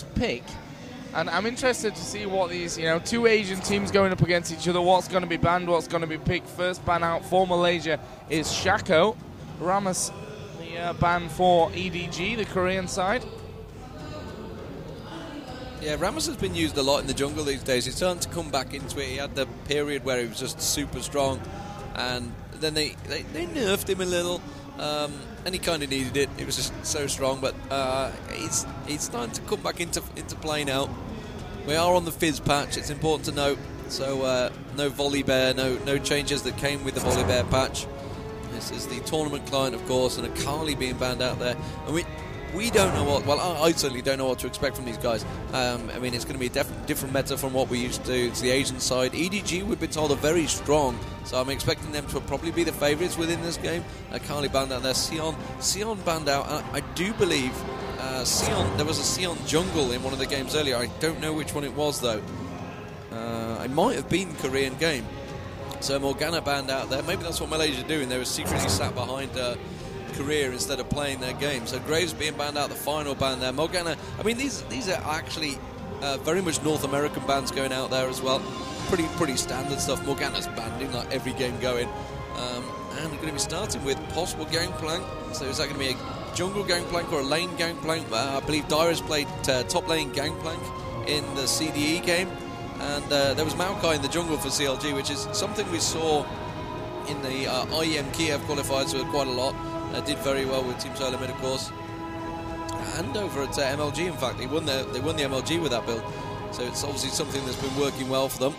pick. And I'm interested to see what these, two Asian teams going up against each other, what's going to be banned, what's going to be picked. First ban out for Malaysia is Shako. Ramos, the ban for EDG, the Korean side. Yeah, Ramos has been used a lot in the jungle these days. He's starting to come back into it. He had the period where he was just super strong, and then they nerfed him a little, and he kind of needed it. It was just so strong, but he's starting to come back into play now. We are on the Fizz patch, it's important to note. So no Volibear, no changes that came with the Volibear patch. This is the tournament client, of course, and Akali being banned out there. And we don't know what... Well, I certainly don't know what to expect from these guys. I mean, it's going to be a different meta from what we used to do. It's the Asian side. EDG, we've been told, are very strong, so I'm expecting them to probably be the favourites within this game. Akali banned out there. Sion banned out. I do believe Sion... There was a Sion jungle in one of the games earlier. I don't know which one it was, though. It might have been Korean game. So Morgana banned out there. Maybe that's what Malaysia are doing. They were secretly sat behind... Korea instead of playing their game. So Graves being banned out, the final ban there. Morgana, I mean, these are actually very much North American bans going out there as well. Pretty standard stuff. Morgana's banned in like every game going. And we're going to be starting with possible gangplank. So is that going to be a jungle gangplank or a lane gangplank? I believe Dyrus played top lane gangplank in the CDE game. And there was Maokai in the jungle for CLG, which is something we saw in the IEM Kiev qualifiers quite a lot. Did very well with Team Solar Mid, of course, and over at MLG. In fact, they won the MLG with that build, so it's obviously something that's been working well for them.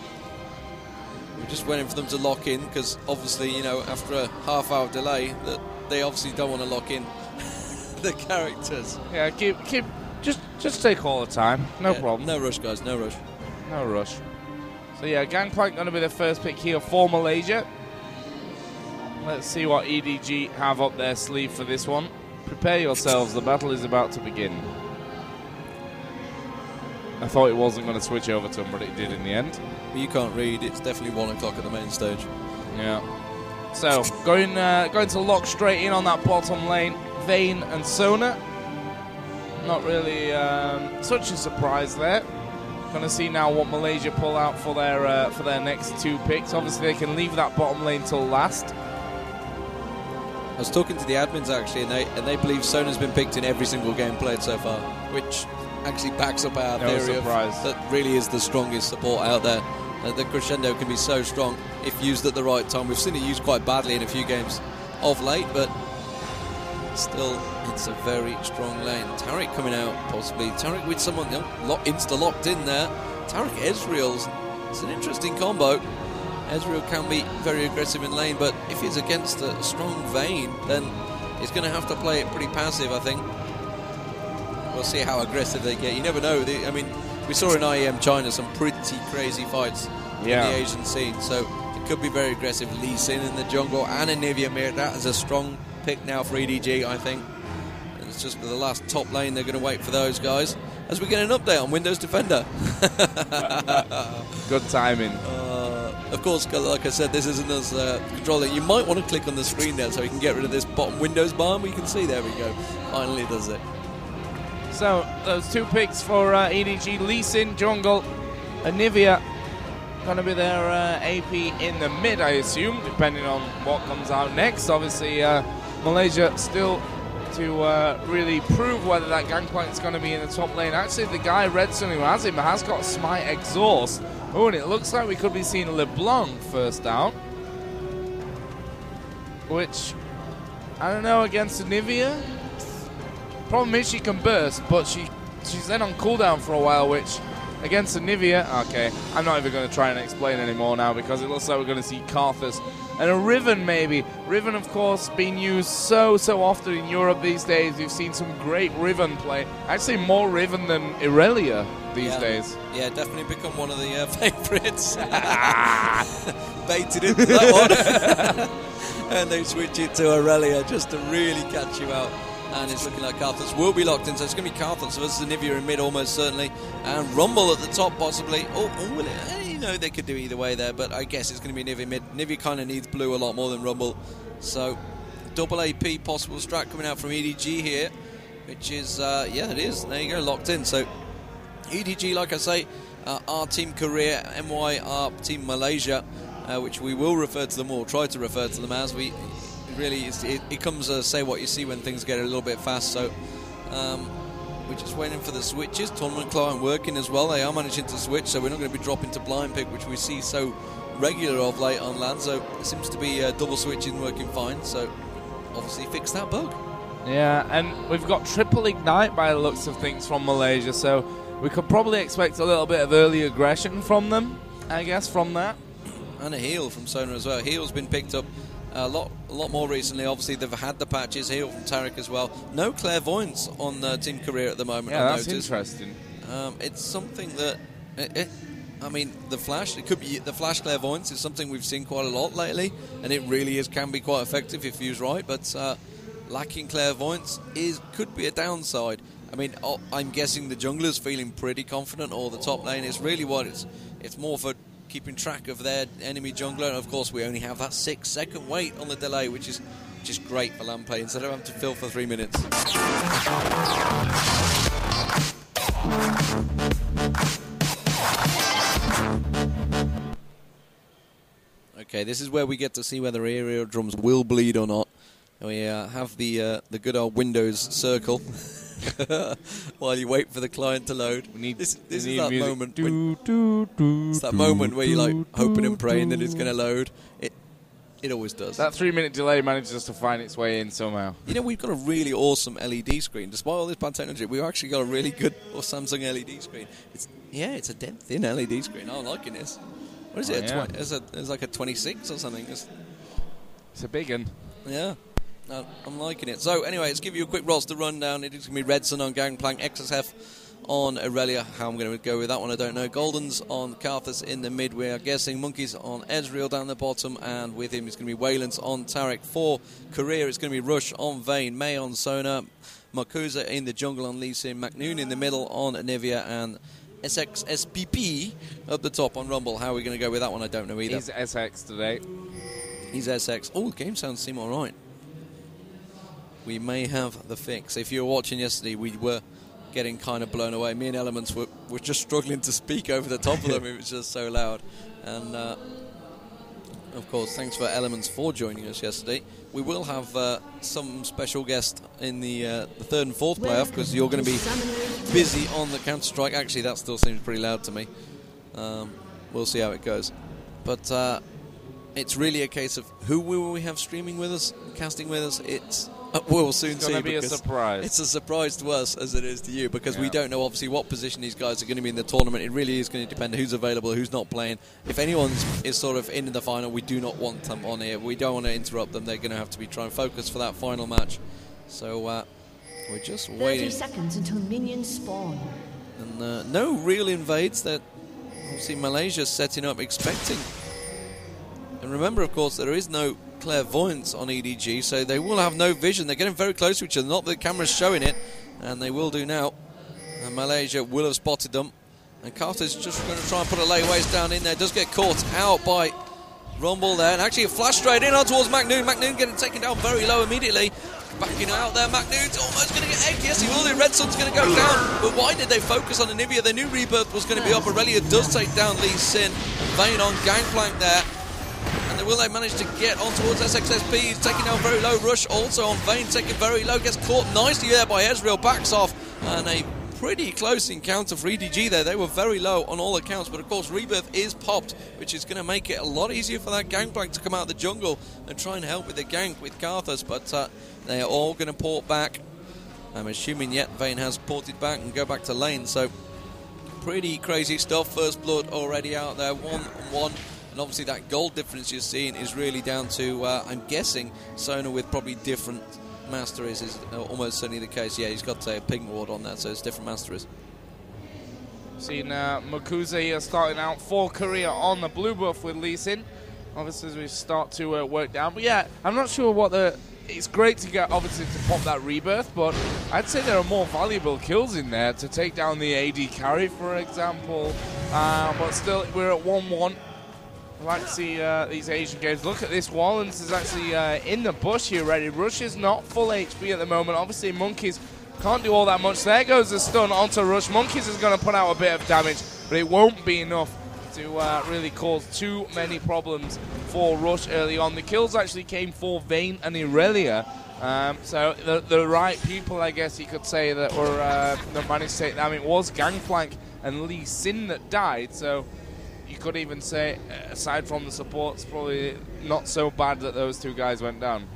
We're just waiting for them to lock in, because obviously, after a half-hour delay, that they obviously don't want to lock in the characters. Yeah, just take all the time, no problem. No rush, guys, no rush. No rush. So yeah, Gangplank going to be the first pick here for Malaysia. Let's see what EDG have up their sleeve for this one. Prepare yourselves, the battle is about to begin. I thought it wasn't going to switch over to him, but it did in the end. You can't read, it's definitely 1 o'clock at the main stage. Yeah. So, going to lock straight in on that bottom lane, Vayne and Sona. Not really such a surprise there. Going to see now what Malaysia pull out for their next 2 picks. Obviously, they can leave that bottom lane till last. I was talking to the admins actually, and they believe Sona's been picked in every single game played so far, which actually backs up our theory of that really is the strongest support out there. The crescendo can be so strong if used at the right time. We've seen it used quite badly in a few games of late, but still, it's a very strong lane. Taric coming out, possibly. Taric with someone insta-locked in there. Taric Ezreal's, it's an interesting combo. Ezreal can be very aggressive in lane, but if he's against a strong Vayne, then he's going to have to play it pretty passive, I think. We'll see how aggressive they get. You never know. I mean, we saw in IEM China some pretty crazy fights in the Asian scene, so it could be very aggressive. Lee Sin in the jungle and Anivia Mir. That is a strong pick now for EDG, I think. And it's just for the last top lane, they're going to wait for those guys. As we get an update on Windows Defender. Good timing. Of course, like I said, this isn't as controller. You might want to click on the screen there so you can get rid of this bottom Windows bar. We can see, there we go. Finally does it. So, those 2 picks for EDG. Lee Sin, jungle. Anivia, going to be their AP in the mid, I assume, depending on what comes out next. Obviously, Malaysia still to really prove whether that Gangplank is going to be in the top lane. Actually, the guy, Redson, who has him, has got Smite Exhaust. Oh, and it looks like we could be seeing LeBlanc first down. Which, I don't know, against Anivia. Problem is she can burst, but she's then on cooldown for a while, which against Anivia, okay, I'm not even going to try and explain anymore now because it looks like we're going to see Karthus and a Riven maybe. Riven, of course, being used so often in Europe these days. We've seen some great Riven play. Actually, more Riven than Irelia these days. Yeah, definitely become one of the favourites. Baited into that one. And they switch it to Irelia just to really catch you out. And it's looking like Karthus will be locked in, so it's going to be Karthus versus Anivia in mid almost certainly, and Rumble at the top possibly. They could do either way there, but I guess it's going to be Nivea mid. Nivea kind of needs blue a lot more than Rumble, so double AP possible strat coming out from EDG here, which is, it is, there you go, locked in. So EDG, like I say, our Team Korea, MY, our Team Malaysia, which we will refer to them, or try to refer to them as. It comes say what you see when things get a little bit fast. So we're just waiting for the switches. Tournament client working as well. They are managing to switch, so we're not going to be dropping to blind pick, which we see so regular of late on land. So it seems to be double switching working fine. So obviously fix that bug. Yeah, and we've got triple ignite by the looks of things from Malaysia, so we could probably expect a little bit of early aggression from them, I guess, from that. And a heal from Sona as well. Heal's been picked up a lot more recently. Obviously, they've had the patches. Heal from Tarek as well. No clairvoyance on Team Korea at the moment. Yeah, I've that's noticed. interesting. It's something that... I mean, the flash, it could be the flash clairvoyance is something we've seen quite a lot lately, and it really can be quite effective if used right, but lacking clairvoyance could be a downside. I mean, I'm guessing the jungler's feeling pretty confident, or the top lane is really what it's more for keeping track of their enemy jungler, and of course we only have that 6-second wait on the delay, which is just great for land play instead of having to fill for 3 minutes. Okay, this is where we get to see whether aerial drums will bleed or not. We have the good old Windows circle while you wait for the client to load. This is that moment. It's that moment where you're like hoping and praying that it's going to load. It always does. That 3-minute delay manages to find its way in somehow. You know, we've got a really awesome LED screen. Despite all this bad technology, we've actually got a really good Samsung LED screen. It's a dead thin LED screen. I'm liking this. What is it? Yeah. It's like a 26 or something. It's a big one. Yeah. No, I'm liking it. So, anyway, let's give you a quick roster rundown. It is going to be Redson on Gangplank, XSF on Aurelia. How I'm going to go with that one, I don't know. Golden's on Karthus in the mid. We are guessing Monkeys on Ezreal down the bottom, and with him it's going to be Wayland's on Tarek. For Korea, it's going to be Rush on Vayne, Mei on Sona, Makuza in the jungle on Lee Sin, McNoon in the middle on Anivia, and SXSPP up the top on Rumble. How are we going to go with that one? I don't know either. He's SX today. He's SX. Oh, the game sounds seem all right. We may have the fix. If you were watching yesterday, we were getting kind of blown away. Me and Elements were just struggling to speak over the top of them. It was just so loud. And, of course, thanks for Elements for joining us yesterday. We will have some special guest in the third and fourth playoff, because you're going to be busy on the Counter-Strike. Actually, that still seems pretty loud to me. We'll see how it goes. But it's really a case of who will we have streaming with us, casting with us. We'll soon see. It's going to be a surprise. It's a surprise to us as it is to you, because we don't know obviously what position these guys are going to be in the tournament. It really is going to depend who's available, who's not playing. If anyone is sort of in the final, we do not want them on here. We don't want to interrupt them. They're going to have to be trying to focus for that final match. So we're just waiting. 30 seconds until minions spawn. And no real invades. That obviously Malaysia's setting up, expecting. And remember, of course, there is no clairvoyance on EDG, so they will have no vision. They're getting very close to each other. Not that the camera's showing it, and they will do now. And Malaysia will have spotted them. And Carter's just going to try and put a layways down in there. Does get caught out by Rumble there. And actually a flash straight in on towards McNoon. McNoon getting taken down very low immediately. Backing out there. McNoon's almost going to get egged. Yes, he will do. Red Sun's going to go down. But why did they focus on Anivia? They knew Rebirth was going to be up. Aurelia does take down Lee Sin. Vayne on Gangplank there. And will they manage to get on towards SXSP? He's taking down very low. Rush also on Vayne, taking very low. Gets caught nicely there by Ezreal. Backs off. And a pretty close encounter for EDG there. They were very low on all accounts. But, of course, Rebirth is popped, which is going to make it a lot easier for that Gangplank to come out of the jungle and try and help with the gank with Karthus. But they are all going to port back. I'm assuming yet Vayne has ported back and go back to lane. So, pretty crazy stuff. First blood already out there. 1-1. And obviously that gold difference you're seeing is really down to, I'm guessing, Sona with probably different masteries is almost certainly the case. Yeah, he's got a ping ward on that, so it's different masteries. Seen Makuza here starting out for Korea on the blue buff with Lee Sin. Obviously as we start to work down. But yeah, I'm not sure what it's great to get, obviously, to pop that Rebirth, but I'd say there are more valuable kills in there to take down the AD carry, for example. But still, we're at 1-1. I like to see these Asian games. Look at this. Wallens is actually in the bush here ready. Rush is not full HP at the moment. Obviously, Monkeys Can't do all that much. There goes the stun onto Rush. Monkeys is going to put out a bit of damage, but it won't be enough to really cause too many problems for Rush early on. The kills actually came for Vayne and Irelia. So the right people, I guess you could say, that were that managed to take them. It was Gangplank and Lee Sin that died, so you could even say, aside from the supports, probably not so bad that those two guys went down.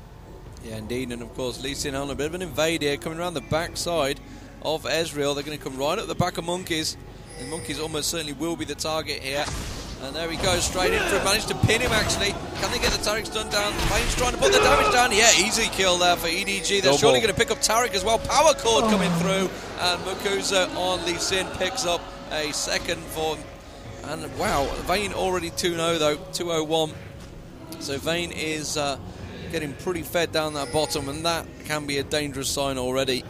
Yeah, indeed, and of course Lee Sin on a bit of an invade here, coming around the back side of Ezreal. They're going to come right up the back of Monkeys, and Monkeys almost certainly will be the target here. And there he goes, straight in for it. Managed to pin him, actually. Can they get the Taric stun down? Vayne's trying to put the damage down. Yeah, easy kill there for EDG. They're surely going to pick up Taric as well. Power Chord coming through. And Makuza on Lee Sin picks up a second for... And wow, Vayne already 2-0 though, 2-0-1. So Vayne is getting pretty fed down that bottom, and that can be a dangerous sign already.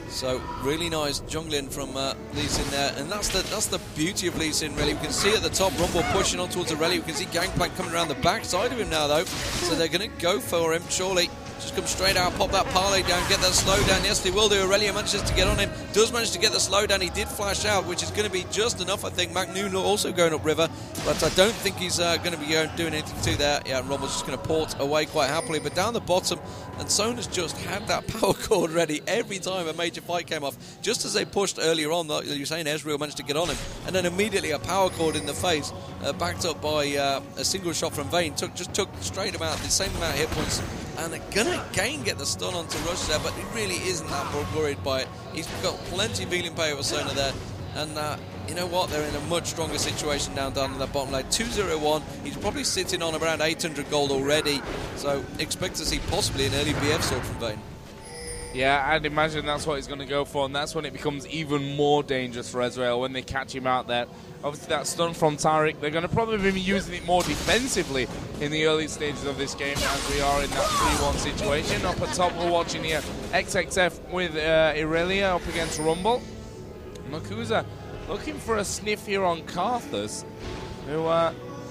So really nice jungling from Lee Sin there, and that's the beauty of Lee Sin, really. We can see at the top Rumble pushing on towards Irelia. We can see Gangplank coming around the back side of him now though, so they're going to go for him surely. Just come straight out, pop that parlay down, get that slow down. Yes, they will do. Irelia manages to get on him, does manage to get the slow down. He did flash out, which is going to be just enough, I think. Macnoon also going up river, but I don't think he's going to be doing anything to there. Yeah, and Rumble's just going to port away quite happily, but down the bottom, and Sona's just had that power chord ready every time a major fight came off. Just as they pushed earlier on, like you're saying, Ezreal managed to get on him, and then immediately a power chord in the face, backed up by a single shot from Vayne, took straight amount, the same amount of hit points. And they're going to again get the stun onto Rush there, but he really isn't that worried by it. He's got plenty of healing power with Sona there. And you know what? They're in a much stronger situation down in that bottom lane. 2-0-1. He's probably sitting on around 800 gold already. So expect to see possibly an early BF sword from Vayne. Yeah, I'd imagine that's what he's going to go for, and that's when it becomes even more dangerous for Ezreal when they catch him out there. Obviously, that stun from Taric, they're going to probably be using it more defensively in the early stages of this game as we are in that 3-1 situation. Up at top, we're watching here XXF with Irelia up against Rumble. Makuza looking for a sniff here on Karthus, who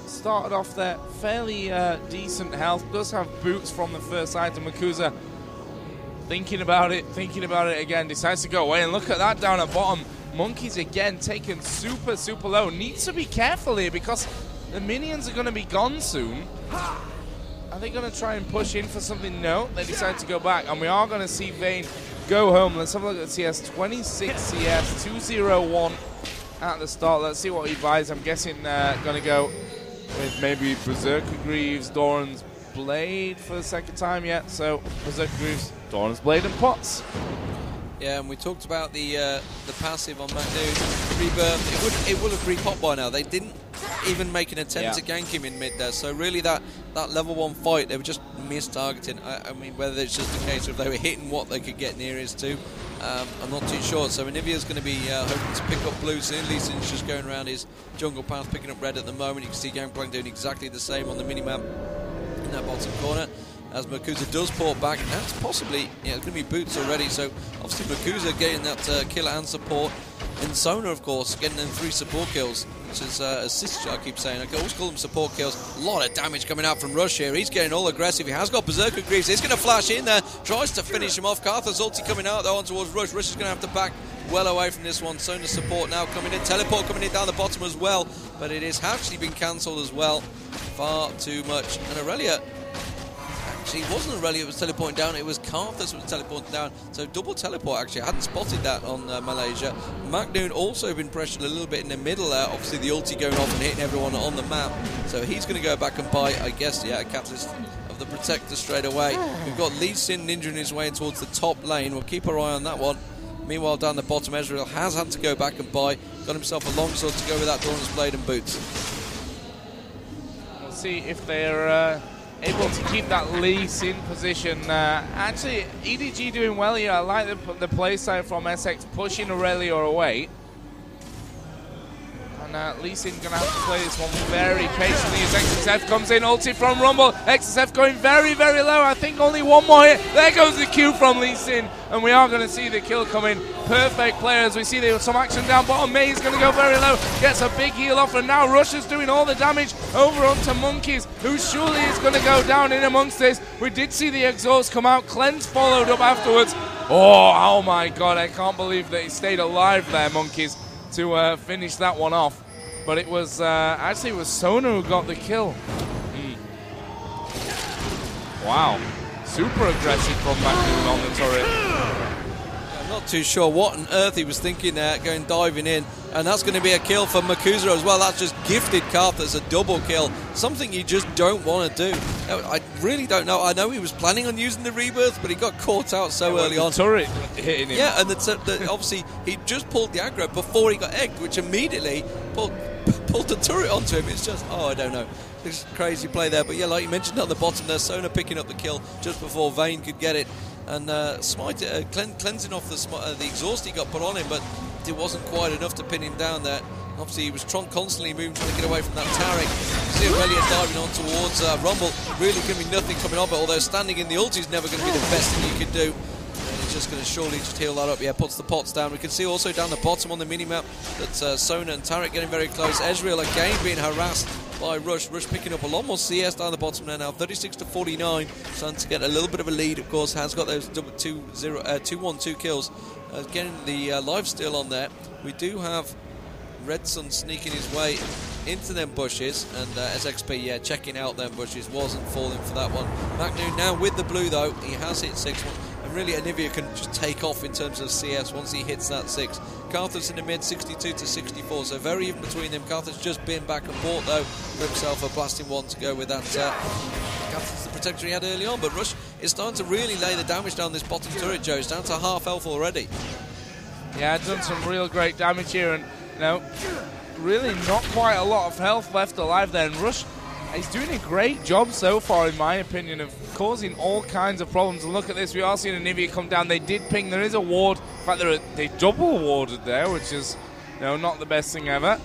started off there fairly decent health, does have boots from the first item. Makuza thinking about it again, decides to go away, and look at that down at bottom. Monkeys again taken super low. Needs to be careful here because the minions are going to be gone soon. Are they going to try and push in for something? No, they decide to go back, and we are going to see Vayne go home. Let's have a look at CS. 26 CS, 2-0-1 at the start. Let's see what he buys. I'm guessing going to go with maybe Berserker Greaves, Doran's Blade for the second time yet. So Berserker Greaves, Doran's Blade and pots. Yeah, and we talked about the passive on Macnoon. Rebirth, it will have re-popped by now. They didn't even make an attempt to gank him in mid there. So really that level 1 fight, they were just mis-targeting. I mean, whether it's just a case of they were hitting what they could get nearest to, I'm not too sure. So Anivia's going to be hoping to pick up blue soon. Lee Sin's just going around his jungle path, picking up red at the moment. You can see Gangplank doing exactly the same on the minimap in that bottom corner. As Makuza does port back, and that's possibly, it's going to be boots already, so obviously Makuza getting that kill and support, and Sona, of course, getting them 3 support kills, which is assists, I keep saying. I can always call them support kills. A lot of damage coming out from Rush here. He's getting all aggressive. He has got Berserker Greaves. He's going to flash in there, tries to finish him off. Karthus ulti coming out, though, on towards Rush. Rush is going to have to back well away from this one. Sona support now coming in. Teleport coming in down the bottom as well, but it has actually been cancelled as well. Far too much. And Irelia, actually, it wasn't Irelia that was teleporting down, it was Karthus that was teleporting down. So double teleport, actually. I hadn't spotted that on Malaysia. Macnoon also been pressured a little bit in the middle there. Obviously, the ulti going off and hitting everyone on the map. So he's going to go back and buy, I guess, a catalyst of the Protector straight away. We've got Lee Sin ninjaing his way in towards the top lane. We'll keep our eye on that one. Meanwhile, down the bottom, Ezreal has had to go back and buy. Got himself a longsword to go with that Doran's Blade and boots. We'll see if they're able to keep that Lee Sin position. Actually, EDG doing well here. I like the play side from SX pushing Irelia away. And Lee Sin going to have to play this one very patiently as XSF comes in. Ulti from Rumble. XSF going very low. I think only one more hit. There goes the Q from Lee Sin. And we are going to see the kill come in. Perfect players. We see there was some action down bottom. May is going to go very low. Gets a big heal off. And now Rush is doing all the damage over onto Monkeys, who surely is going to go down in amongst this. We did see the exhaust come out. Cleanse followed up afterwards. Oh my God, I can't believe that he stayed alive there, Monkeys, to finish that one off. But it was, actually it was Sona who got the kill. Wow, super aggressive from McNoon on the turret. I'm not too sure what on earth he was thinking there, going diving in. And that's going to be a kill for Makuza as well. That's just gifted Karthus a double kill. Something you just don't want to do. I really don't know. I know he was planning on using the rebirth, but he got caught out so early on. The turret hitting him. Yeah, and obviously he just pulled the aggro before he got egged, which immediately pulled the turret onto him. It's just, I don't know. It's crazy play there. But yeah, like you mentioned on the bottom there, Sona picking up the kill just before Vayne could get it. And Smite cleansing off the exhaust he got put on him, but it wasn't quite enough to pin him down there. Obviously, he was constantly moving to get away from that Taric. See Aurelia diving on towards Rumble. Really going to be nothing coming of it, although standing in the ulti is never going to be the best thing you can do. And he's just going to surely just heal that up. Yeah, puts the pots down. We can see also down the bottom on the minimap that Sona and Taric getting very close. Ezreal again being harassed by Rush. Rush picking up a lot more CS down the bottom there now, 36 to 49. Starting to get a little bit of a lead, of course. Has got those 2-1-2 kills. Getting the lifesteal on there. We do have Red Sun sneaking his way into them bushes, and SXP, yeah, checking out them bushes, wasn't falling for that one. McNoon now with the blue though, he has hit 6. And really Anivia can just take off in terms of CS once he hits that 6. Karthus in the mid, 62 to 64, so very even between them. Karthus just been back and bought though for himself a blasting one to go with that. Karthus the protector he had early on, but Rush is starting to really lay the damage down this bottom turret, Joe. It's down to half health already. Yeah, done some real great damage here, and really not quite a lot of health left alive there. And Rush, he's doing a great job so far, in my opinion, of causing all kinds of problems. And look at this, we are seeing Anivia come down. They did ping, there is a ward. In fact, they double warded there, which is not the best thing ever.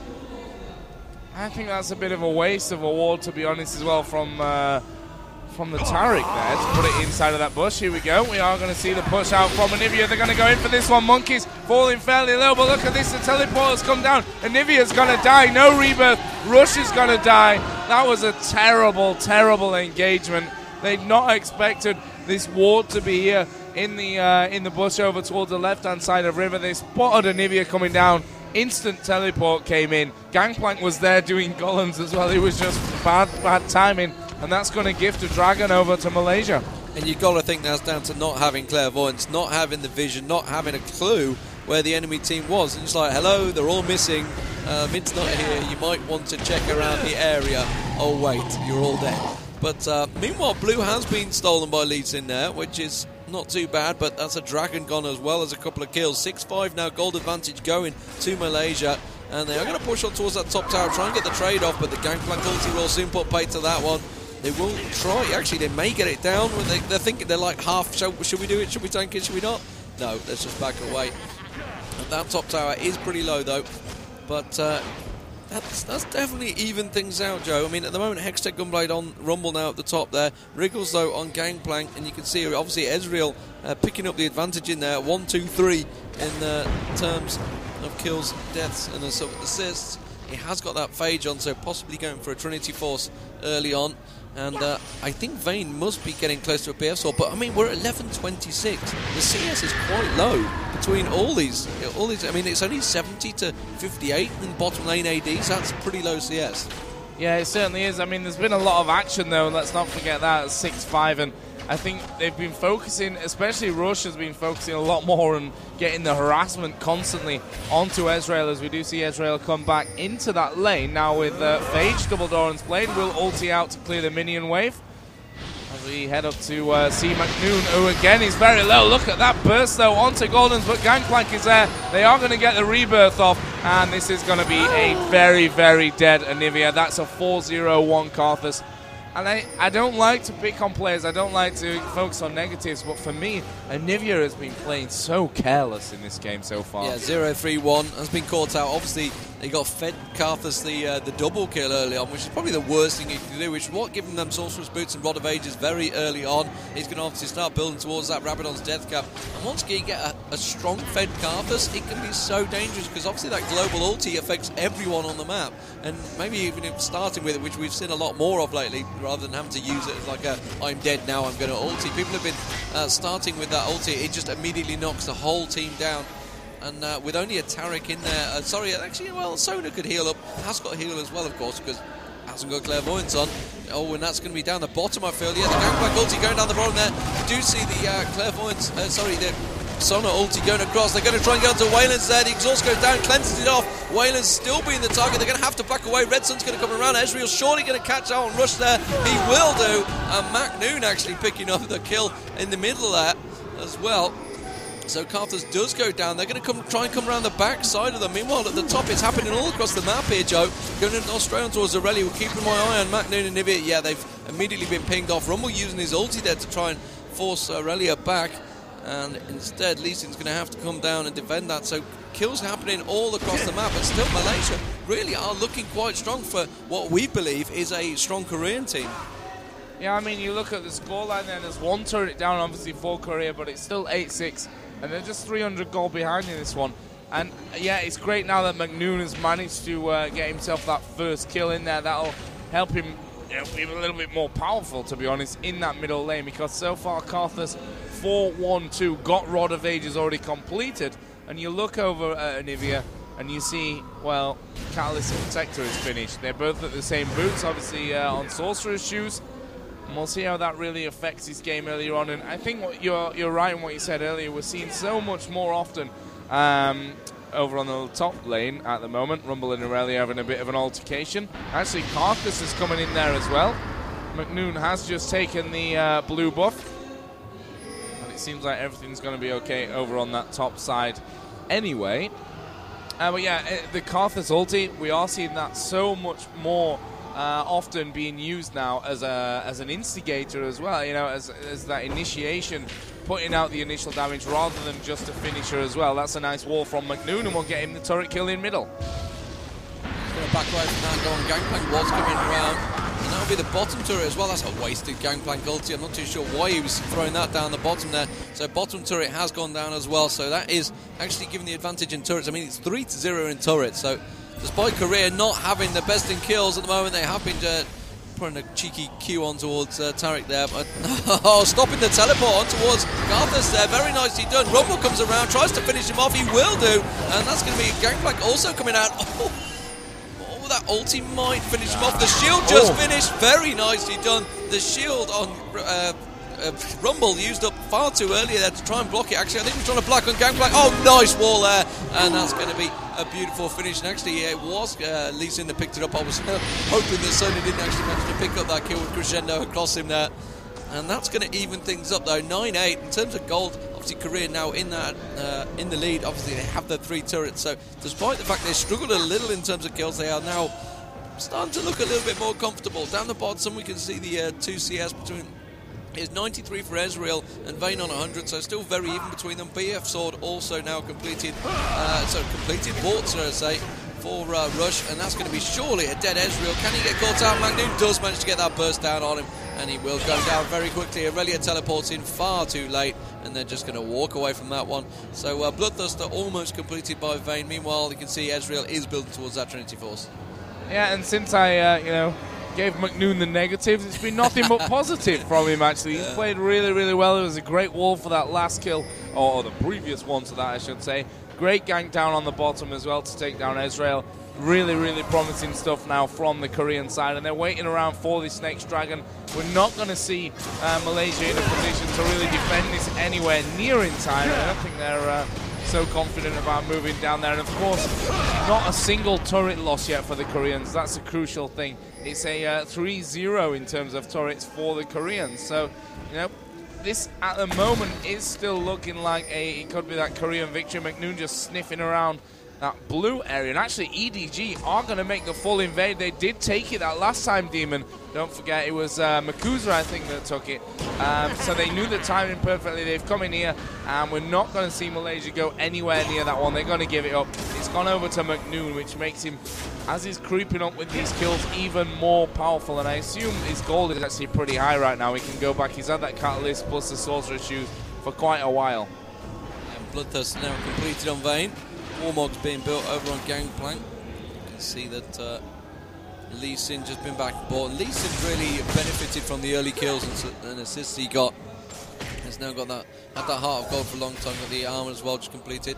I think that's a bit of a waste of a ward, to be honest, as well, from the Taric there to put it inside of that bush. Here we go. We are going to see the push out from Anivia. They're going to go in for this one. Monkeys falling fairly low, but look at this. The teleporter's come down. Anivia's going to die. No rebirth. Rush is going to die. That was a terrible, terrible engagement. They'd not expected this ward to be here in the bush over towards the left-hand side of River. They spotted Anivia coming down. Instant teleport came in. Gangplank was there doing golems as well. It was just bad timing. And that's going to gift a dragon over to Malaysia. And you've got to think that's down to not having clairvoyance, not having the vision, not having a clue where the enemy team was. And it's like, hello, they're all missing. Mid's not here. You might want to check around the area. Oh, wait, you're all dead. But meanwhile, blue has been stolen by Lee Sin there, which is not too bad, but that's a dragon gone as well as a couple of kills. 6-5 now, gold advantage going to Malaysia. And they are going to push on towards that top tower, try and get the trade off, but the Gangplank ulti will soon put pay to that one. They will try. Actually, they may get it down. When they're thinking, they're like half. Should we do it? Should we tank it? Should we not? No, let's just back away. And that top tower is pretty low, though. But that's definitely evened things out, Joe. I mean, at the moment, Hextech Gunblade on Rumble now at the top there. Wriggles, though, on Gangplank. And you can see, obviously, Ezreal picking up the advantage in there. 1, 2, 3 in terms of kills, deaths, and assists. He has got that Phage on, so possibly going for a Trinity Force early on. And I think Vayne must be getting close to a PF sword, but I mean, we're at 11.26. The CS is quite low between all these. I mean, it's only 70 to 58 in bottom lane ADs. That's pretty low CS. Yeah, it certainly is. I mean, there's been a lot of action, though, and let's not forget that. 6-5, and I think they've been focusing, especially Rush has been focusing a lot more on getting the harassment constantly onto Ezreal, as we do see Ezreal come back into that lane. Now with Phage, Double Doran's Blade will ulti out to clear the minion wave. As we head up to see McNoon, who again is very low. Look at that burst, though, onto Goldens, but Gangplank is there. They are going to get the rebirth off, and this is going to be a very, very dead Anivia. That's a 4-0-1 Karthus. And I don't like to pick on players, I don't like to focus on negatives, but for me, Anivia has been playing so careless in this game so far. Yeah, 0-3-1 has been caught out. Obviously, He got fed Karthus the double kill early on, which is probably the worst thing he can do, which is what giving them Sorcerer's Boots and Rod of Ages very early on. He's going to obviously start building towards that Rabadon's Death Cap. And once you get a strong fed Karthus, it can be so dangerous, because obviously that global ulti affects everyone on the map. And maybe even if starting with it, which we've seen a lot more of lately, rather than having to use it as like a I'm dead now, I'm going to ulti. People have been starting with that ulti. It just immediately knocks the whole team down. And with only a Taric in there, Sona could heal up. Has got heal as well, of course, because hasn't got Clairvoyance on. Oh, and that's going to be down the bottom, I feel. Yeah, the Gangplank ulti going down the bottom there. You do see the Clairvoyance, the Sona ulti going across. They're going to try and get onto Wayland's there. The exhaust goes down, cleanses it off. Wayland's still being the target. They're going to have to back away. Red Sun's going to come around. Ezreal's surely going to catch out and rush there. He will do. And Macnoon actually picking up the kill in the middle there as well. So Karthus does go down. They're going to try and come around the back side of them. Meanwhile, at the top, it's happening all across the map here, Joe. Going straight on towards Aurelia. We're keeping my eye on Macnoon and Nivea. Yeah, they've immediately been pinged off. Rumble using his ulti there to try and force Aurelia back. And instead, Lee Sin's going to have to come down and defend that. So kills happening all across the map. But still, Malaysia really are looking quite strong for what we believe is a strong Korean team. Yeah, I mean, you look at the scoreline there. There's one turret down, obviously, for Korea, but it's still 8-6. And they're just 300 gold behind in this one. And yeah, it's great now that Macnoon has managed to get himself that first kill in there. That'll help him be a little bit more powerful, to be honest, in that middle lane. Because so far, Karthus 4-1-2 got Rod of Ages already completed. And you look over at Anivia and you see, well, Catalyst and Protector is finished. They're both at the same boots, obviously on Sorcerer's shoes. And we'll see how that really affects his game earlier on. And I think you're right in what you said earlier. We're seeing so much more often over on the top lane at the moment. Rumble and Aurelia having a bit of an altercation. Actually, Karthus is coming in there as well. Macnoon has just taken the blue buff. And it seems like everything's going to be okay over on that top side anyway. But yeah, the Karthus ulti, we are seeing that so much more often being used now as an instigator as well, you know, as that initiation, putting out the initial damage rather than just a finisher as well. That's a nice wall from Macnoon, and we'll get him the turret kill in middle. He's going to back away from that going. Gangplank was coming around, and that'll be the bottom turret as well. That's a wasted Gangplank ulti. I'm not too sure why he was throwing that down the bottom there. So bottom turret has gone down as well, so that is actually giving the advantage in turrets. I mean, it's 3-0 in turrets, so despite Korea not having the best in kills at the moment, they have been putting a cheeky Q on towards Taric there, but stopping the teleport on towards Karthus there. Very nicely done. Rumble comes around, tries to finish him off. He will do, and that's going to be Gangplank also coming out. Oh, that ulti might finish him off. The shield just finished. Very nicely done. The shield on Rumble used up far too early there to try and block it. Actually, I think he was trying to block on Gangplank. Oh, nice wall there, and that's going to be a beautiful finish. And actually, it was Lee Sin that picked it up. I was hoping that Sony didn't actually manage to pick up that kill with Crescendo across him there. And that's going to even things up though. 9-8 in terms of gold. Obviously, Korea now in that in the lead. Obviously, they have their 3 turrets. So, despite the fact they struggled a little in terms of kills, they are now starting to look a little bit more comfortable. Down the bottom, we can see the 2 CS between. Is 93 for Ezreal and Vayne on 100, so still very even between them. BF Sword also now completed, bought, so to say, for Rush, and that's going to be surely a dead Ezreal. Can he get caught out? Macnoon does manage to get that burst down on him, and he will go down very quickly. Aurelia teleports in far too late, and they're just going to walk away from that one. So Bloodthirster almost completed by Vayne. Meanwhile, you can see Ezreal is building towards that Trinity Force. Yeah, and since I, gave Macnoon the negatives, it's been nothing but positive from him, actually. He's played really, really well. It was a great wall for that last kill, or the previous one to that, I should say. Great gank down on the bottom as well to take down Ezreal. Really, really promising stuff now from the Korean side, and they're waiting around for this next dragon. We're not going to see Malaysia in a position to really defend this anywhere near in time. I don't think they're so confident about moving down there. And of course, not a single turret loss yet for the Koreans. That's a crucial thing. It's a 3-0 in terms of turrets for the Koreans. So, this at the moment is still looking like it could be that Korean victory. Macnoon just sniffing around that blue area. And actually, EDG are going to make the full invade. They did take it that last time, Demon. Don't forget, it was Makuza, I think, that took it. So they knew the timing perfectly. They've come in here, and we're not going to see Malaysia go anywhere near that one. They're going to give it up. It's gone over to McNoon, which makes him, as he's creeping up with these kills, even more powerful. And I assume his gold is actually pretty high right now. He can go back. He's had that Catalyst plus the Sorcerer's Shoes for quite a while. And Bloodthirst now completed on Vayne. Warmog's being built over on Gangplank. You can see that Lee Sin just been back and bought. Lee Sin really benefited from the early kills and assists he got. He's now got that, had that Heart of Gold for a long time, got the armor as well just completed.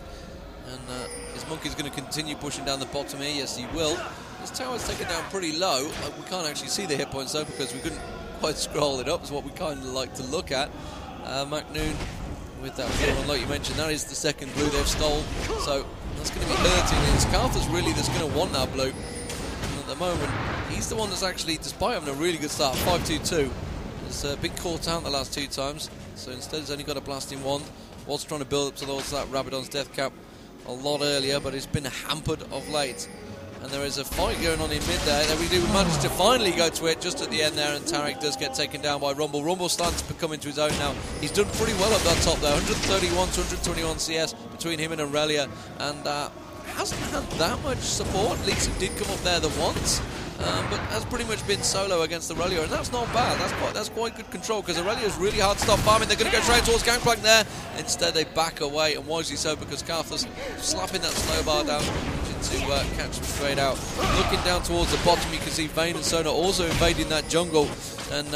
And his Monkey's going to continue pushing down the bottom here. Yes, he will. This tower's taken down pretty low. We can't actually see the hit points though because we couldn't quite scroll it up. It's what we kind of like to look at. McNoon with that one, like you mentioned, that is the second blue they've stole. So that's going to be hurting. And it's Karthus really that's going to want that blue. And at the moment, he's the one that's actually, despite having a really good start, 5-2-2, has been caught out the last 2 times. So instead he's only got a blasting wand. Was trying to build up towards that Rabadon's death cap a lot earlier, but it's been hampered of late. And there is a fight going on in mid there. We do manage to finally go to it just at the end there, and Taric does get taken down by Rumble. Rumble's starting to come into his own now. He's done pretty well up that top there. 131 to 121 CS between him and Aurelia, and hasn't had that much support. Lisa did come up there the once, but has pretty much been solo against Aurelia, and that's not bad. That's quite good control, because Aurelia's really hard to stop farming. They're going to go straight towards Gangplank there. Instead they back away, and wisely so, because Karthus slapping that slow bar down to catch them straight out. Looking down towards the bottom, you can see Vayne and Sona also invading that jungle, and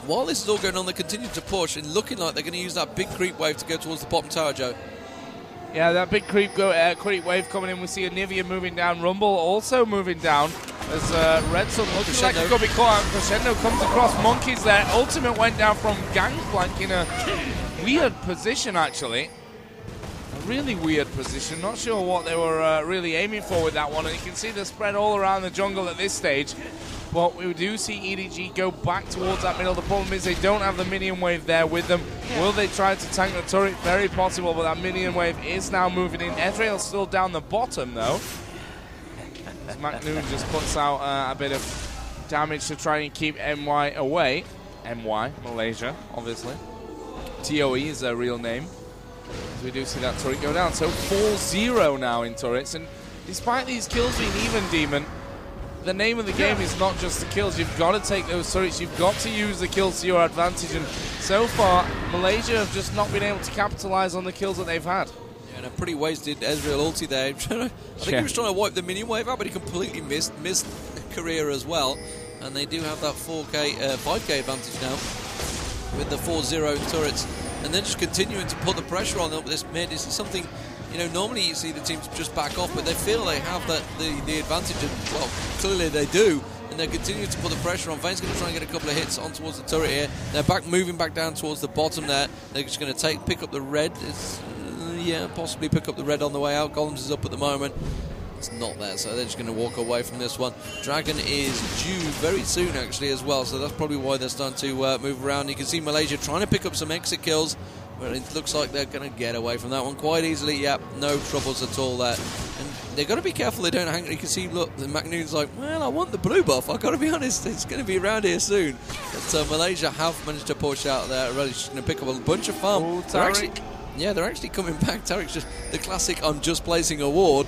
while this is all going on, they continue to push, and looking like they're going to use that big creep wave to go towards the bottom tower, Joe. Yeah, that big creep wave coming in. We see Anivia moving down. Rumble also moving down. As Red Sun looking Crescendo. like he's going to be caught out. Crescendo comes across. Monkeys there. Ultimate went down from Gangplank in a weird position, actually. A really weird position. Not sure what they were really aiming for with that one. And you can see the spread all around the jungle at this stage. But we do see EDG go back towards that middle. The problem is they don't have the minion wave there with them. Will they try to tank the turret? Very possible, but that minion wave is now moving in. Ezreal's still down the bottom, though. As McNoon just puts out a bit of damage to try and keep MY away. MY, Malaysia, obviously. TOE is their real name. As we do see that turret go down. So 4-0 now in turrets. And despite these kills being even, Demon, the name of the game is not just the kills. You've got to take those turrets. You've got to use the kills to your advantage. And so far, Malaysia have just not been able to capitalize on the kills that they've had. Yeah, and a pretty wasted Ezreal ulti there. I think he was trying to wipe the minion wave out, but he completely missed career as well. And they do have that 5k advantage now with the 4-0 turrets. And then just continuing to put the pressure on up this mid. This is something, you know, normally you see the teams just back off, but they feel they have the advantage, and, well, clearly they do, and they're continuing to put the pressure on. Vayne's going to try and get a couple of hits on towards the turret here. They're moving back down towards the bottom there. They're just going to pick up the red. Yeah, possibly pick up the red on the way out. Golems is up at the moment. It's not there, so they're just going to walk away from this one. Dragon is due very soon, actually, as well, so that's probably why they're starting to move around. You can see Malaysia trying to pick up some exit kills, but it looks like they're going to get away from that one quite easily. Yep, no troubles at all there. And they've got to be careful they don't hang. You can see, look, the McNoon's like, well, I want the blue buff. I've got to be honest, it's going to be around here soon. But Malaysia have managed to push out there. Really just going to pick up a bunch of farm. Oh, Taric. They're actually coming back. Taric's just the classic, I'm just placing a ward.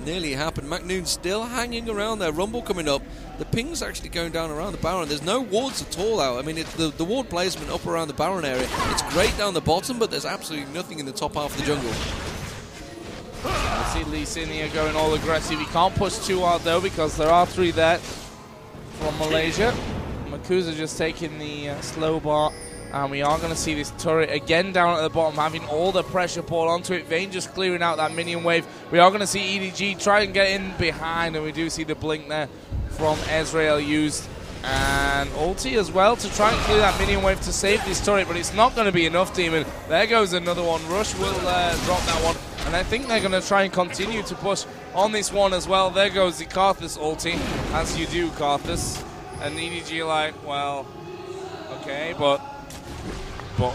Nearly happened. McNoon still hanging around there. Rumble coming up. The ping's actually going down around the Baron. There's no wards at all out. I mean, it's the ward placement up around the Baron area. It's great down the bottom, but there's absolutely nothing in the top half of the jungle. I see Lee Sin here going all aggressive. He can't push too hard, though, because there are 3 there from Malaysia. Makuza just taking the slow bar. And we are going to see this turret again down at the bottom, having all the pressure poured onto it. Vayne just clearing out that minion wave. We are going to see EDG try and get in behind, and we do see the blink there from Ezreal used. And ulti as well to try and clear that minion wave to save this turret, but it's not going to be enough, Demon. There goes another one. Rush will drop that one, and I think they're going to try and continue to push on this one as well. There goes the Karthus ulti, as you do, Karthus. And EDG like, well, okay, but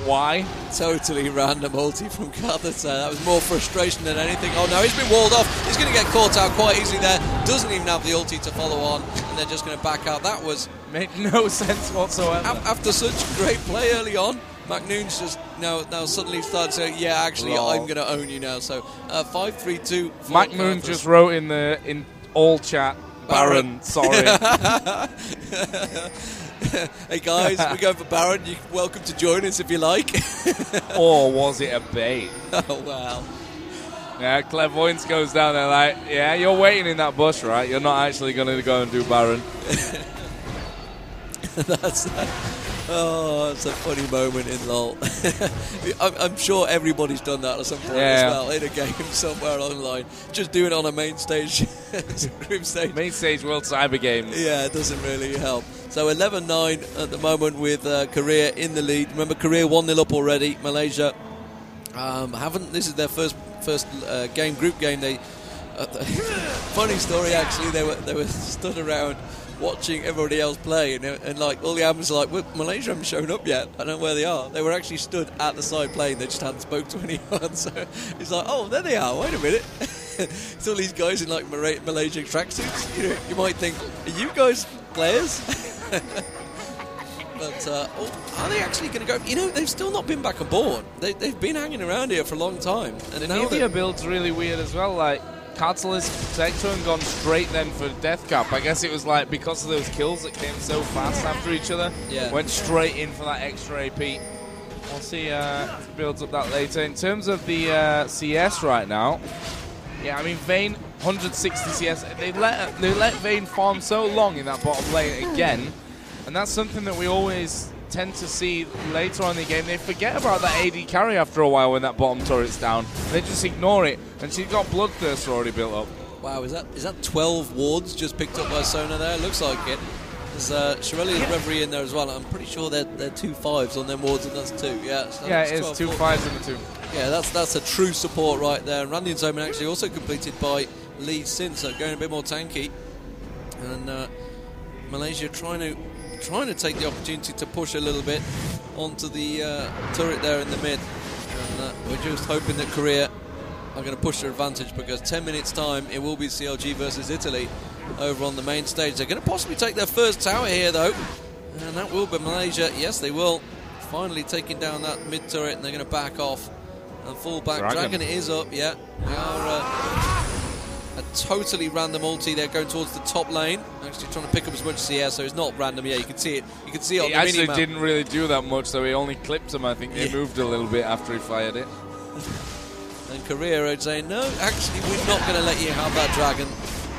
why? Totally random ulti from Karthus. That was more frustration than anything. Oh no, he's been walled off. He's going to get caught out quite easily there. Doesn't even have the ulti to follow on, and they're just going to back out. That was made no sense whatsoever. After such great play early on, McNoon's just now suddenly started saying, yeah, actually, Lol. I'm going to own you now. So 5-3-2. McNoon just wrote in all chat, Baron, sorry. Hey guys, we're going for Baron. You're welcome to join us if you like. Or was it a bait? Oh, wow. Yeah, Clairvoyance goes down there like, yeah, you're waiting in that bush, right? You're not actually going to go and do Baron. It's a funny moment in LoL. I'm sure everybody's done that at some point as well in a game somewhere online. Just do it on a main stage, group stage. Main stage World Cyber Games. Yeah, it doesn't really help. So 11-9 at the moment with Korea in the lead. Remember, Korea 1-0 up already. Malaysia this is their first group game. They funny story actually. They were stood around watching everybody else play, and like all the admins are like, well, Malaysia haven't shown up yet. I don't know where they are. They were actually stood at the side playing. They just hadn't spoke to anyone. So it's like, oh, there they are. Wait a minute. It's all these guys in like Malaysian tracksuits. You might think, are you guys players? But are they actually going to go? They've still not been back aboard. They've been hanging around here for a long time. And The now Nivea build's really weird as well. Like, Catalyst Protector and gone straight then for Death Cap. I guess it was like because of those kills that came so fast after each other. Yeah. Went straight in for that extra AP. We'll see if it builds up that later. In terms of the CS right now, yeah, I mean, Vayne, 160 CS. They let Vayne farm so long in that bottom lane again. And that's something that we always tend to see later on in the game. They forget about that AD carry after a while when that bottom turret's down. They just ignore it. And she's got Bloodthirst already built up. Wow, is that 12 wards just picked up by Sona there? Looks like it. There's Shirelli and Reverie in there as well. I'm pretty sure they're 2 5s on them wards, and that's 2. Yeah, so Yeah, it is 2 5s and a 2. Yeah, that's a true support right there. And Randy and Zoman actually also completed by Lee Sin, so going a bit more tanky. And Malaysia trying to take the opportunity to push a little bit onto the turret there in the mid. And we're just hoping that Korea are going to push their advantage, because 10 minutes time it will be CLG versus Italy over on the main stage. They're going to possibly take their first tower here though, and that will be Malaysia. Yes, they will. Finally taking down that mid turret, and they're going to back off and fall back. Dragon is up, yeah. They are a totally random ulti. They're going towards the top lane, actually trying to pick up as much CS, so it's not random. Yeah, you can see it. You can see it on the minimap. He actually didn't really do that much, so he only clipped him. I think they moved a little bit after he fired it. And Korea are saying, no, actually, we're not going to let you have that dragon.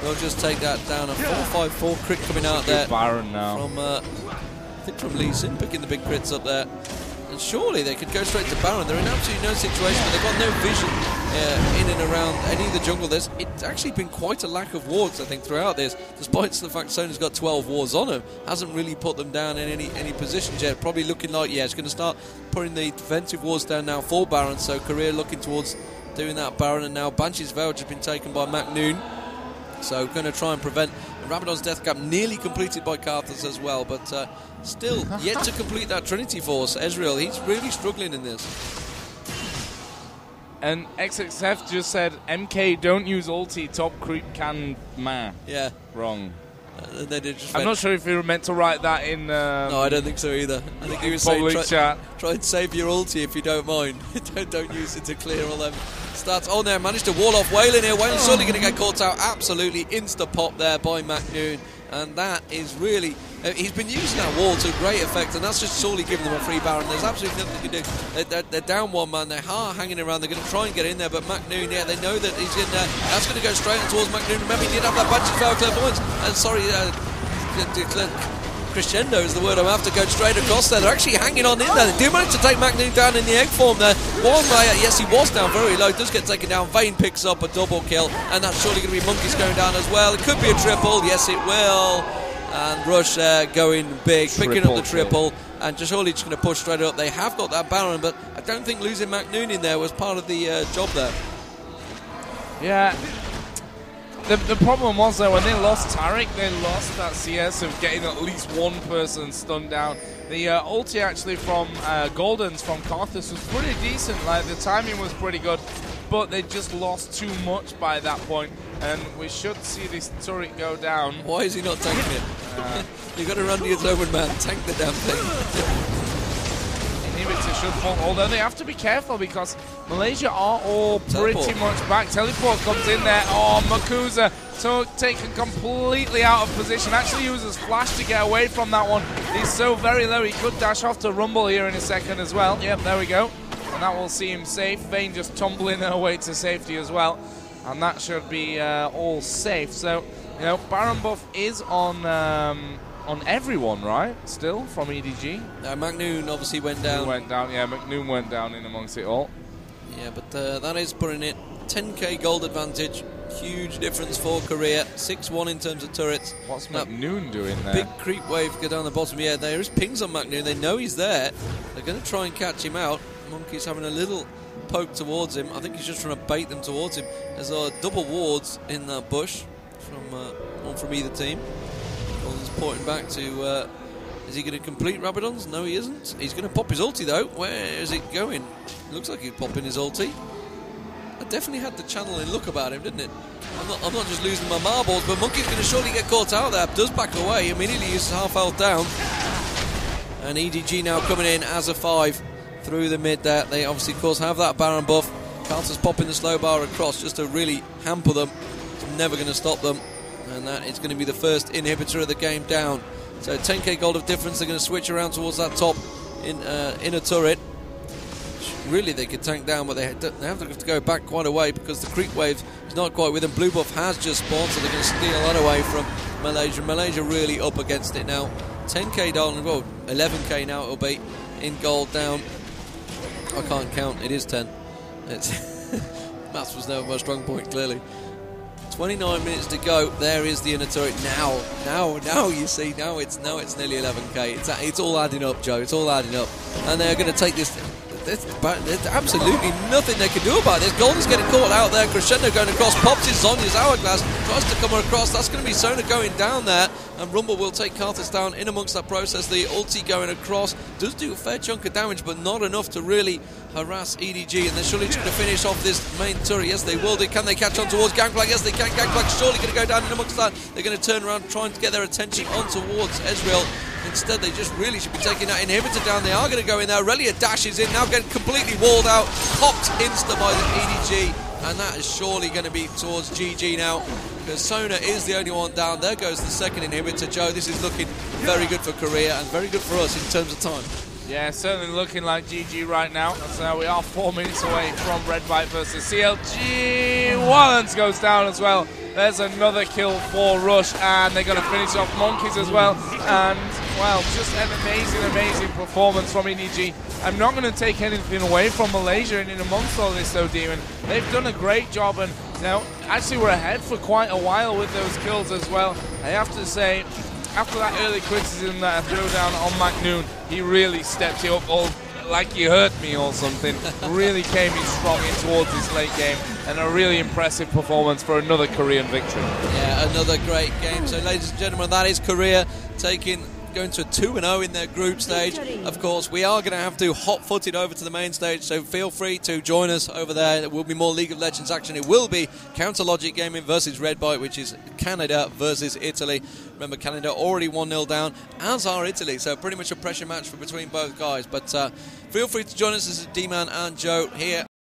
We'll just take that down. A 4-5-4 crit coming out there. Baron now. From, I think from Lee Sin, picking the big crits up there. And surely they could go straight to Baron. They're in absolutely no situation, but they've got no vision in and around any of the jungle. It's actually been quite a lack of wards, I think, throughout this, despite the fact Sona's got 12 wards on him. Hasn't really put them down in any positions yet. Probably looking like, yeah, it's going to start putting the defensive wards down now for Baron. So Korea looking towards doing that Baron, and now Banshee's Veil just been taken by McNoon. So going to try and prevent Rabadon's Death Cap, nearly completed by Karthus as well, but still yet to complete that Trinity Force. Ezreal, he's really struggling in this. And XXF just said, MK, don't use ulti, top creep can ma. Yeah. Wrong. They did just I'm not sure if you were meant to write that in... no, I don't think so either. I think he was saying try and save your ulti if you don't mind. don't use it to clear all them stats. Oh, no, managed to wall off Wayland here. Wayland's certainly going to get caught out. Absolutely insta-pop there by McNoon. And that is really... he's been using that wall to great effect, and that's just sorely giving them a free Baron. There's absolutely nothing they can do. They're down one man. They're hanging around. They're going to try and get in there, but McNoon, yeah, they know that he's in there. That's going to go straight towards McNoon. Remember, he did have that Banshee's Veil Clairvoyance. And sorry, crescendo is the word I'm after, go straight across there. They're actually hanging on in there. They do manage to take McNoon down in the egg form there. One player, yes, he was down very low, does get taken down. Vayne picks up a double kill, and that's surely going to be Monkeys going down as well. It could be a triple, yes it will. And Rush going big, picking up the triple, and just surely just going to push straight up. They have got that Baron, but I don't think losing McNoon in there was part of the job there. Yeah. The problem was that when they lost Taric, they lost that CS of getting at least one person stunned down. The ulti actually from Golden's from Karthus was pretty decent. Like, the timing was pretty good, but they just lost too much by that point, and we should see this turret go down. Why is he not tanking it? You've got to run to your own man, tank the damn thing. inhibitor should fall, although they have to be careful because Malaysia are all pretty much back. Teleport comes in there. Oh, Makuza so taken completely out of position. Actually uses flash to get away from that one. He's so very low, he could dash off to Rumble here in a second as well. Yep, there we go. And that will see him safe. Vayne just tumbling her way to safety as well. And that should be all safe. So, you know, Baron buff is on everyone, right? Still from EDG. McNoon obviously went down. Yeah, McNoon went down in amongst it all. Yeah, but that is putting it 10k gold advantage. Huge difference for Korea. 6-1 in terms of turrets. What's McNoon doing there? Big creep wave go down the bottom. Yeah, there is pings on McNoon. They know he's there. They're going to try and catch him out. Monkey's having a little poke towards him. I think he's just trying to bait them towards him. There's double wards in that bush from one from either team. Golden's porting back to. Is he going to complete Rabadon's? No, he isn't. He's going to pop his ulti though. Where is it going? Looks like he's popping his ulti. I definitely had the channeling look about him, didn't it? I'm not just losing my marbles, but Monkey's going to surely get caught out there. Does back away. Immediately uses half health down. And EDG now coming in as a 5 through the mid there. They obviously, of course, have that Baron buff. Carter's popping the slow bar across just to really hamper them. It's never going to stop them. And that is going to be the first inhibitor of the game down. So 10k gold of difference. They're going to switch around towards that top inner turret. Really, they could tank down, but they have to go back quite a way because the creep wave is not quite with them. Blue buff has just spawned, so they're going to steal that away from Malaysia. Malaysia really up against it now. 10k down, well, 11k now it'll be in gold down. I can't count, it is 10. Maths was never my strong point, clearly. 29 minutes to go. There is the inner turret now. You see, now it's nearly 11k. It's all adding up, Joe. It's all adding up, and they're going to take this. There's absolutely nothing they can do about this. Golden's getting caught out there. Crescendo going across, pops his Zhonya's hourglass, tries to come across. That's going to be Sona going down there, and Rumble will take Karthus down in amongst that process. The ulti going across does do a fair chunk of damage, but not enough to really harass EDG. And they're surely trying to finish off this main turret. Yes, they will do. Can they catch on towards Gangplank? Yes, they can. Gangplank surely going to go down in amongst that. They're going to turn around, trying to get their attention on towards Ezreal. Instead, they just really should be taking that inhibitor down. They are going to go in there. Relia dashes in, now getting completely walled out, popped insta by the EDG, and that is surely going to be towards GG now, because Sona is the only one down. There goes the second inhibitor. Joe, this is looking very good for Korea and very good for us in terms of time. Yeah, certainly looking like GG right now. So we are 4 minutes away from Red Bite versus CLG. Wallens goes down as well. There's another kill for Rush, and they're going to finish off Monkeys as well. And, well, just an amazing performance from EDG. I'm not going to take anything away from Malaysia and in amongst all this, though, Demon. They've done a great job, and now actually we're ahead for quite a while with those kills as well. I have to say, after that early criticism that I threw down on McNoon, he really stepped it up, all like he hurt me or something. Really came in strong in towards this late game, and a really impressive performance for another Korean victory. Yeah, another great game. So, ladies and gentlemen, that is Korea going to a 2-0 in their group stage. Of course, we are going to have to hot-foot it over to the main stage, so feel free to join us over there. There will be more League of Legends action. It will be Counter Logic Gaming versus Red Bite, which is Canada versus Italy. Remember, Canada already 1-0 down, as are Italy, so pretty much a pressure match between both guys. But feel free to join us. This is D-Man and Joe here